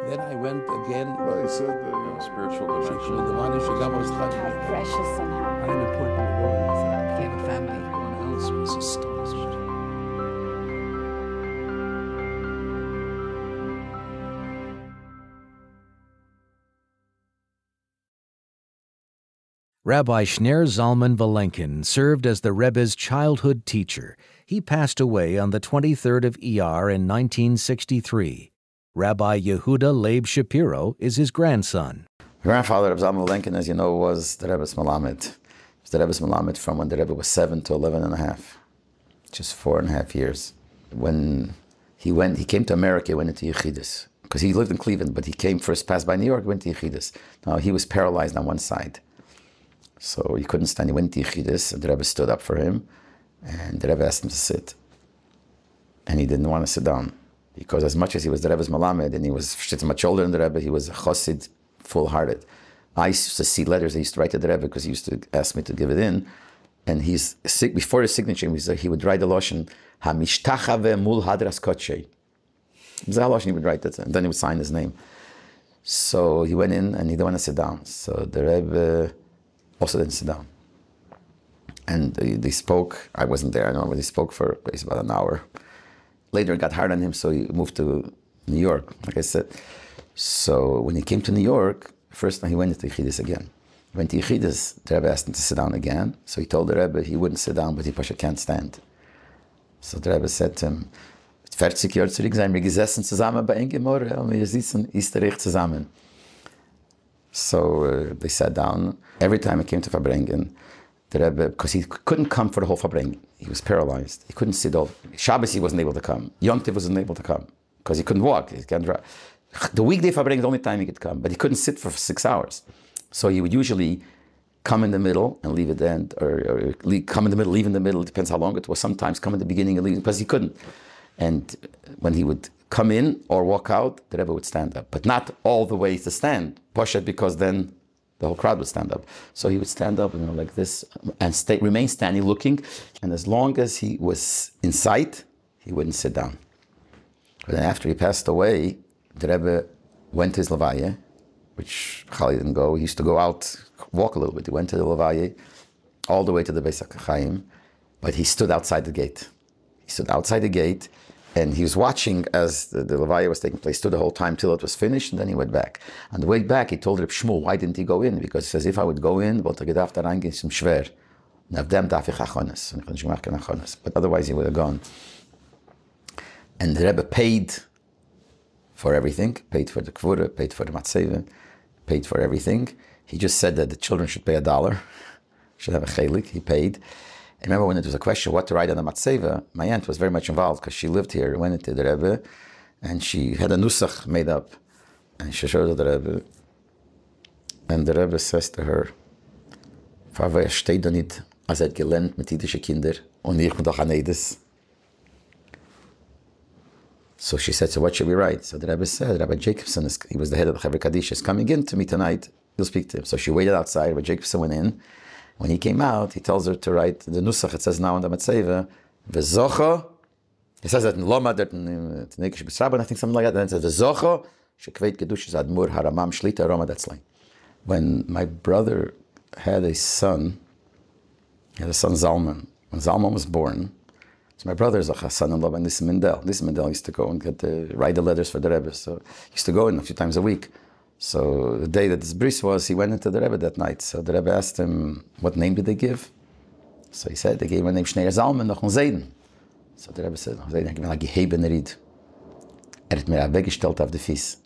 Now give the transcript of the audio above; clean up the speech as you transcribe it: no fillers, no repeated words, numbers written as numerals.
Then I went again. Well, he said Spiritual dimension. How precious and how How important the world is. you have a family. Everyone else was astonished. Rabbi Shner Zalman Valenkin served as the Rebbe's childhood teacher. He passed away on the 23rd of Iyar in 1963. Rabbi Yehuda Leib Shapiro is his grandson. Grandfather of Zalman Valenkin, as you know, was the Rebbe's Melamed. He was the Rebbe's Melamed from when the Rebbe was 7 to 11 and a half, just 4.5 years. When he came to America, he went into Yechidus, because he lived in Cleveland, but he came first, passed by New York, went to Yechidus. Now, he was paralyzed on one side. So he couldn't stand. He went to Yechidus, and the Rebbe stood up for him, and the Rebbe asked him to sit. And he didn't want to sit down, because as much as he was the Rebbe's Melamed, and he was much older than the Rebbe, he was a chassid, full-hearted. I used to see letters I used to write to the Rebbe, because he used to ask me to give it in. And before his signature, he would write the Lashon, HaMishtachave mul hadras kotshei. Lashon he would write that, and then he would sign his name. So he went in, and he didn't want to sit down. So the Rebbe also didn't sit down. And they spoke. I wasn't there, I know, but they spoke for about an hour. Later it got hard on him, so he moved to New York, like I said. So when he came to New York, first time he went into Yechidus again. He went to Yechidus, the Rebbe asked him to sit down again. So he told the Rebbe he wouldn't sit down, but he can't stand. So the Rebbe said to him, 40 Jahre zurück sind wir gesessen zusammen bei Engemor, und wir sitzen Österreich zusammen. So they sat down. Every time he came to Farbrengen, the Rebbe, because he couldn't come for the whole Farbrengen, he was paralyzed. He couldn't sit over. Shabbos he wasn't able to come. Yom Tov wasn't able to come because he couldn't walk. He can't drive. The weekday Farbrengen is the only time he could come, but he couldn't sit for 6 hours. So he would usually come in the middle and leave at the end, or come in the middle, leave in the middle. It depends how long it was. Sometimes come in the beginning and leave because he couldn't. And when he would come in or walk out, the Rebbe would stand up, but not all the way to stand. Poshet, because then the whole crowd would stand up. So he would stand up, like this, and remain standing, looking. And as long as he was in sight, he wouldn't sit down. But then after he passed away, the Rebbe went to his Levaya, which Chali didn't go. He used to go out, walk a little bit. He went to the Levaya, all the way to the Beis HaChaim, but he stood outside the gate. He stood outside the gate, and he was watching as the Levaya was taking place, stood the whole time till it was finished, and then he went back. On the way back, he told Reb Shmuel, why didn't he go in? Because he says, if I would go in, wollte gedacht da reingehen, ist schwer. Und auf dem darf ich achones. Und ich kann nicht machen achones. But otherwise, he would have gone. And the Rebbe paid for everything, paid for the kvura, paid for the matzeva, paid for everything. He just said that the children should pay $1, should have a chelik. He paid. I remember when it was a question what to write on the matzeva, my aunt was very much involved because she lived here, went into the Rebbe, and she had a nusach made up, and she showed it to the Rebbe. And the Rebbe says to her, "Farwe steht da nicht, als gelernt mit jüdische Kinder, und ich bin doch an Eides." So she said, so what should we write? So the Rebbe said, Rabbi Jacobson, he was the head of the Chevra Kaddish, is coming in to me tonight, you'll speak to him. So she waited outside, Rabbi Jacobson went in. When he came out, he tells her to write the nusach. It says now in the Matzeva, "V'zocha." He says that in Loma, that in Nekish B'Srabon, I think something like that. Then it says "V'zocha shekveit kedushas admur haramam shlita Roma." That's like when my brother had a son. He had a son Zalman. When Zalman was born, so my brother is a son-in-law by Nissim Mendel. Nissim Mendel used to go and write the letters for the Rebbe. So he used to go in a few times a week. So the day that his bris was, he went into the Rebbe that night. So the Rebbe asked him, what name did they give? So he said, they gave him a name, Shneir Zalman, noch ein Seiden. So the Rebbe said, noch ein Seiden, ich habe mir geheben Ried. Hat mir weggestellt auf die Fies.